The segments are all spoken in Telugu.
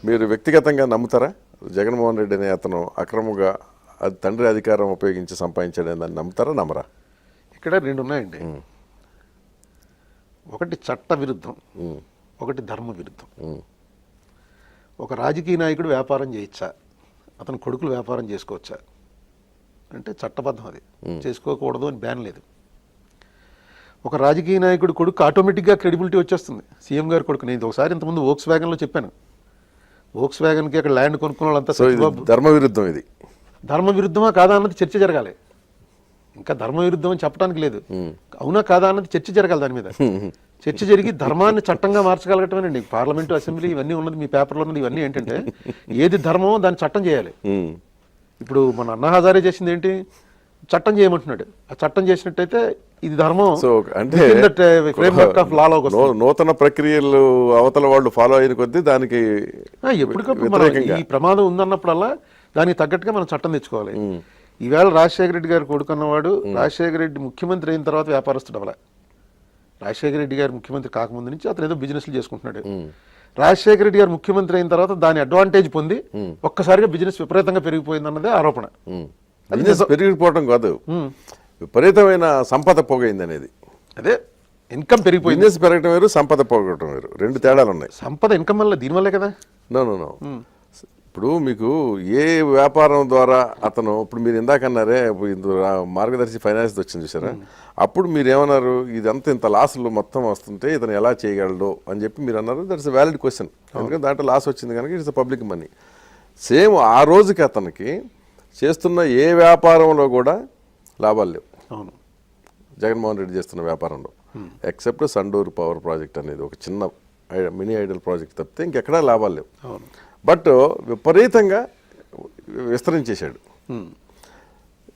మీరు వ్యక్తిగతంగా నమ్ముతారా జగన్మోహన్ రెడ్డి అనే అతను అక్రమంగా అది తండ్రి అధికారం ఉపయోగించి సంపాదించాడని దాన్ని నమ్ముతారా నమ్మరా? ఇక్కడ రెండు ఉన్నాయండి. ఒకటి చట్ట విరుద్ధం, ఒకటి ధర్మ విరుద్ధం. ఒక రాజకీయ నాయకుడు వ్యాపారం చేయొచ్చా, అతని కొడుకులు వ్యాపారం చేసుకోవచ్చా అంటే చట్టబద్ధం, అది చేసుకోకూడదు అని బ్యాన్ లేదు. ఒక రాజకీయ నాయకుడు కొడుకు ఆటోమేటిక్గా క్రెడిబిలిటీ వచ్చేస్తుంది. సీఎం గారి కొడుకు, నేను ఒకసారి ఇంతకుముందు వోక్స్ వ్యాగన్లో చెప్పాను, వోక్స్ వ్యాగన్కి అక్కడ ల్యాండ్ కొనుక్కున్న వాళ్ళంతా ధర్మ విరుద్ధం. ఇది ధర్మ విరుద్ధమా కాదా అన్నది చర్చ జరగాలి. ఇంకా ధర్మ విరుద్ధం అని చెప్పడానికి లేదు, అవునా కాదా అన్నది చర్చ జరగాలి. దాని మీద చర్చ జరిగి ధర్మాన్ని చట్టంగా మార్చగలగటమేనండి పార్లమెంటు, అసెంబ్లీ ఇవన్నీ ఉన్నది, మీ పేపర్లో ఉన్నది ఇవన్నీ ఏంటంటే ఏది ధర్మమో దాన్ని చట్టం చేయాలి. ఇప్పుడు మన అన్నా హజారే చేసింది ఏంటి, చట్టం చేయమంటున్నాడు. ఆ చట్టం చేసినట్టయితే ఇది ధర్మం, అంటే నూతన ప్రక్రియలు అవతల వాళ్ళు ఫాలో అయిన కొద్దీ దానికి ఎప్పటికప్పుడు ఈ ప్రమాదం ఉందన్నప్పుడల్లా దానికి తగ్గట్టుగా మనం చట్టం తెచ్చుకోవాలి. ఈవేళ రాజశేఖర రెడ్డి గారు కొడుకున్నవాడు రాజశేఖర రెడ్డి ముఖ్యమంత్రి అయిన తర్వాత వ్యాపారస్తుడు అవ్వలే. రాజశేఖర రెడ్డి గారు ముఖ్యమంత్రి కాకముందు నుంచి అతను ఏదో బిజినెస్లు చేసుకుంటున్నాడు. రాజశేఖర రెడ్డి గారు ముఖ్యమంత్రి అయిన తర్వాత దాని అడ్వాంటేజ్ పొంది ఒక్కసారిగా బిజినెస్ విపరీతంగా పెరిగిపోయింది అన్నదే ఆరోపణ. బిజినెస్ పెరిగిపోవడం కాదు, విపరీతమైన సంపద పోగైంది అనేది. అదే ఇన్కమ్ పెరిగిపోయింది. బిజినెస్ పెరగడం వేరు, సంపద పోగొట్టడం వేరు, రెండు తేడాలు ఉన్నాయి. సంపద ఇన్కమ్ వల్ల, దీనివల్లే కదా. నో ఇప్పుడు మీకు ఏ వ్యాపారం ద్వారా అతను, ఇప్పుడు మీరు ఇందాకన్నారే మార్గదర్శి ఫైనాన్స్ వచ్చింది చూసారా, అప్పుడు మీరు ఏమన్నారు, ఇదంతా ఇంత లాసులు మొత్తం వస్తుంటే ఇతను ఎలా చేయగలడు అని చెప్పి మీరు అన్నారు. దట్స్ ఎ వ్యాలిడ్ క్వశ్చన్, ఎందుకంటే దాంట్లో లాస్ వచ్చింది కనుక ఇట్స్ పబ్లిక్ మనీ. సేమ్ ఆ రోజుకి అతనికి చేస్తున్న ఏ వ్యాపారంలో కూడా లాభాలు లేవు. అవును, జగన్మోహన్ రెడ్డి చేస్తున్న వ్యాపారంలో ఎక్సెప్ట్ సండూరు పవర్ ప్రాజెక్ట్ అనేది ఒక చిన్న మినీ ఐడల్ ప్రాజెక్ట్ తప్పితే ఇంకెక్కడా లాభాలు లేవు. బట్ విపరీతంగా విస్తరించేశాడు.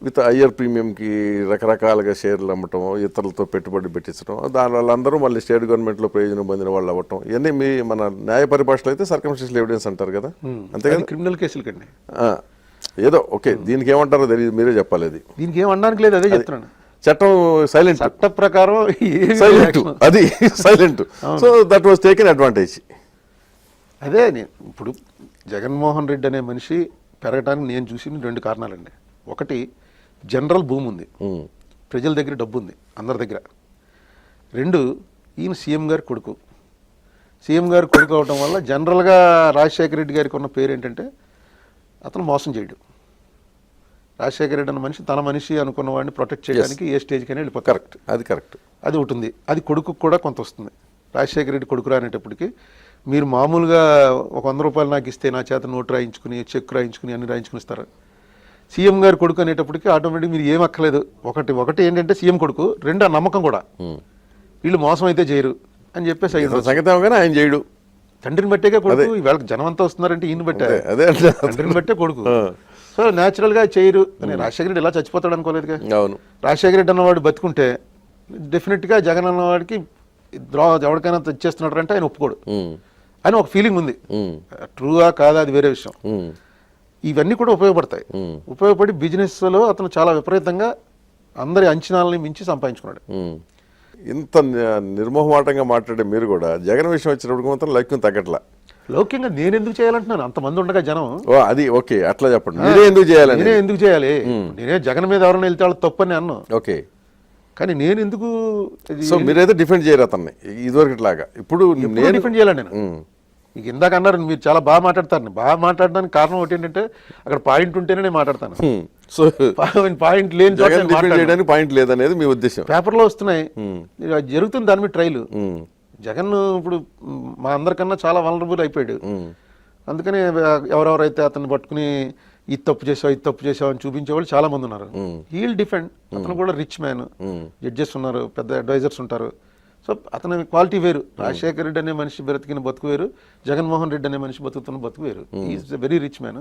విత్ హయ్యర్ ప్రీమియంకి రకరకాలుగా షేర్లు అమ్మటం, ఇతరులతో పెట్టుబడి పెట్టించడం, దాని వాళ్ళందరూ మళ్ళీ స్టేట్ గవర్నమెంట్లో ప్రయోజనం పొందిన వాళ్ళు అవ్వటం, ఇవన్నీ మీ మన న్యాయ పరిభాషలో అయితే సర్కమ్స్టెన్షియల్ ఎవిడెన్స్ అంటారు కదా, అంతే కదా. క్రిమినల్ కేసులు కండి ఏదో ఓకే, దీనికి ఏమంటారో తెలియదు, మీరే చెప్పాలి. అది దీనికి ఏమనడానికి లేదు, అదే చెప్తున్నాను. చట్టం సైలెంట్, చట్ట ప్రకారం సైలెంట్, అది silent. So that was taken advantage. అదే ఇప్పుడు జగన్మోహన్ రెడ్డి అనే మనిషి పెరగడానికి నేను చూసిన రెండు కారణాలండి. ఒకటి, జనరల్ భూమి ఉంది, ప్రజల దగ్గర డబ్బు ఉంది అందరి దగ్గర. రెండు, ఈయన సీఎం గారి కొడుకు. సీఎం గారి కొడుకు అవడం వల్ల జనరల్గా రాజశేఖర రెడ్డి గారికి ఉన్న పేరు ఏంటంటే అతను మోసం చేయడు. రాజశేఖర రెడ్డి అన్న మనిషి తన మనిషి అనుకున్న వాడిని ప్రొటెక్ట్ చేయడానికి ఏ స్టేజ్కైనా వెళ్ళిపోయి. కరెక్ట్, అది కరెక్ట్, అది ఒకటి ఉంది. అది కొడుకు కూడా కొంత వస్తుంది. రాజశేఖర రెడ్డి కొడుకు రానేటప్పటికి మీరు మామూలుగా ఒక 100 రూపాయలు నాకు ఇస్తే నా చేత నోటు రాయించుకుని, చెక్ రాయించుకుని, అన్ని రాయించుకుని ఇస్తారు. సీఎం గారి కొడుకు అనేటప్పటికి ఆటోమేటిక్ మీరు ఏం అక్కర్లేదు. ఒకటి ఏంటంటే సీఎం కొడుకు, రెండు ఆ నమ్మకం కూడా, వీళ్ళు మోసం అయితే చేయరు అని చెప్పేసి ఆయన చేయడు. తండ్రిని బట్టేగా కొడుకు. ఈవేళ జనం అంతా వస్తున్నారంటే ఈయన బట్టే, తండ్రిని బట్టే కొడుకు. సో న్యాచురల్గా చేయరు అని. రాజశేఖర రెడ్డి ఇలా చచ్చిపోతాడు అనుకోలేదుగా. అవును, రాజశేఖర రెడ్డి అన్నవాడు బతుకుంటే డెఫినెట్గా జగన్ అన్నవాడికి ఎవరికైనా తెచ్చేస్తున్నాడు అంటే ఆయన ఒప్పుకోడు అని ఒక ఫీలింగ్ ఉంది. ట్రూగా కాదా అది వేరే విషయం. ఇవన్నీ కూడా ఉపయోగపడి బిజినెస్లో అతను చాలా విపరీతంగా అందరి అంచనాలని మించి సంపాదించుకున్నాడు. ఇంత నిర్మోహమాటంగా మాట్లాడే మీరు కూడా జగన్ విషయం వచ్చినప్పుడు మాత్రం లౌక్యం తగ్గట్లా. లౌక్యంగా నేను ఎందుకు చేయాలంటున్నాను, అంతమంది ఉండగా జనం. అది ఓకే, అట్లా చెప్పండి. నేనే ఎందుకు చేయాలి, నేనే జగన్ మీద ఎవరైనా వెళ్తే వాళ్ళు తప్పని అన్నాను. ఓకే, కానీ నేను ఎందుకు, సో మీరైతే డిఫెండ్ చేయరు అతన్ని ఇదివరకట్లాగా. ఇప్పుడు నేను డిఫెండ్ చేయాలి. నేను ఇక ఇందాక అన్నారు మీరు చాలా బాగా మాట్లాడతారు. బాగా మాట్లాడడానికి కారణం ఒకటి ఏంటంటే అక్కడ పాయింట్ ఉంటేనే నేను మాట్లాడతాను. సో పాయింట్ లేని చేయడానికి పాయింట్ లేదనేది మీ ఉద్దేశం. పేపర్లో వస్తున్నాయి, జరుగుతుంది దాని మీద ట్రైల్. జగన్ ఇప్పుడు మా అందరికన్నా చాలా వలనరబుల్ అయిపోయాడు. అందుకని ఎవరెవరైతే అతన్ని పట్టుకుని ఇది తప్పు చేసావు అని చూపించేవాళ్ళు చాలా మంది ఉన్నారు. హీల్ డిఫెండ్, అతను కూడా రిచ్ మ్యాన్, జడ్జెస్ ఉన్నారు, పెద్ద అడ్వైజర్స్ ఉంటారు. సో అతని క్వాలిటీ వేరు. రాజశేఖర రెడ్డి అనే మనిషి బ్రతికిన బతుకు వేరు, జగన్మోహన్ రెడ్డి అనే మనిషి బతుకుతున్న బతుకు వేరు. Is very rich man.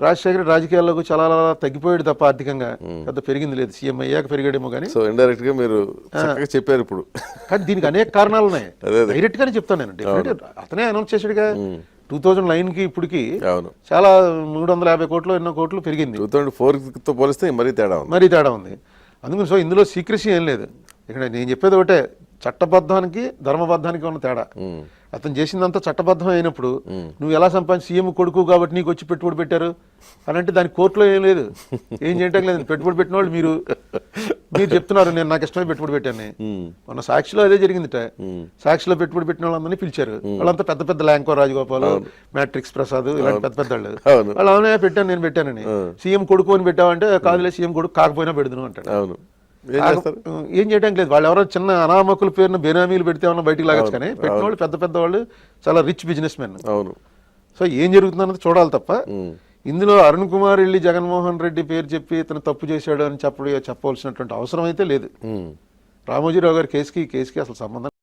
Rajasekhara రాజకీయాల్లోకి చాలా తగ్గిపోయాడు తప్ప ఆర్థికంగా పెద్ద పెరిగింది లేదు. సీఎం అయ్యాక పెరిగాడేమో కానీ. సో ఇండైరెక్ట్ గా మీరు చెప్పారు ఇప్పుడు. కానీ దీనికి అనేక కారణాలు ఉన్నాయి. డైరెక్ట్ గానే చెప్తాను నేను. డెఫినెట్ అతనే అనౌన్స్ చేశాడుగా 2009కి ఇప్పటికి చాలా 350 కోట్లు ఎన్నో కోట్లు పెరిగింది. 2004తో పోలిస్తే మరీ తేడా ఉంది. అందుకని సో ఇందులో సీక్రెసీ ఏం లేదు. ఇక్కడ నేను చెప్పేది ఒకటే, చట్టబద్ధానికి ధర్మబద్ధానికి ఉన్న తేడా. ఉమ్. అతను చేసిందంతా చట్టబద్ధం అయినప్పుడు నువ్వు ఎలా సంపాదించి సీఎం కొడుకు కాబట్టి నీకు వచ్చి పెట్టుబడి పెట్టారు అని అంటే దానికి కోర్టులో ఏం లేదు, ఏం చేయటం లేదు. పెట్టుబడి పెట్టిన వాళ్ళు మీరు చెప్తున్నారు నేను నాకు ఇష్టమే పెట్టుబడి పెట్టాను. మొన్న సాక్షిలో అదే జరిగిందిట. సాక్షిలో పెట్టుబడి పెట్టిన వాళ్ళందరినీ పిలిచారు. వాళ్ళంతా పెద్ద పెద్ద ల్యాంకో రాజగోపాల్, మ్యాట్రిక్స్ ప్రసాద్ ఇలాంటి పెద్ద పెద్ద వాళ్ళు. వాళ్ళు అవునా పెట్టాను నేను పెట్టానని. సీఎం కొడుకు అని పెట్టావంటే కాదులే సీఎం కొడుకు కాకపోయినా పెడుదును అంటాడు. అవును, ఏం చేయడానికి లేదు. వాళ్ళు ఎవరో చిన్న అనామకుల పేరున బెనామీలు పెడితే ఏమన్నా బయటికి లాగచ్చు, కానీ పెట్టిన వాళ్ళు పెద్ద పెద్ద వాళ్ళు చాలా రిచ్ బిజినెస్ మెన్. అవును. సో ఏం జరుగుతుందన్నది చూడాలి తప్ప ఇందులో అరుణ్ కుమార్ వెళ్ళి జగన్మోహన్ రెడ్డి పేరు చెప్పి ఇతను తప్పు చేశాడు అని చెప్పవలసినటువంటి అవసరం అయితే లేదు. రామోజీరావు గారి కేసుకి అసలు సంబంధం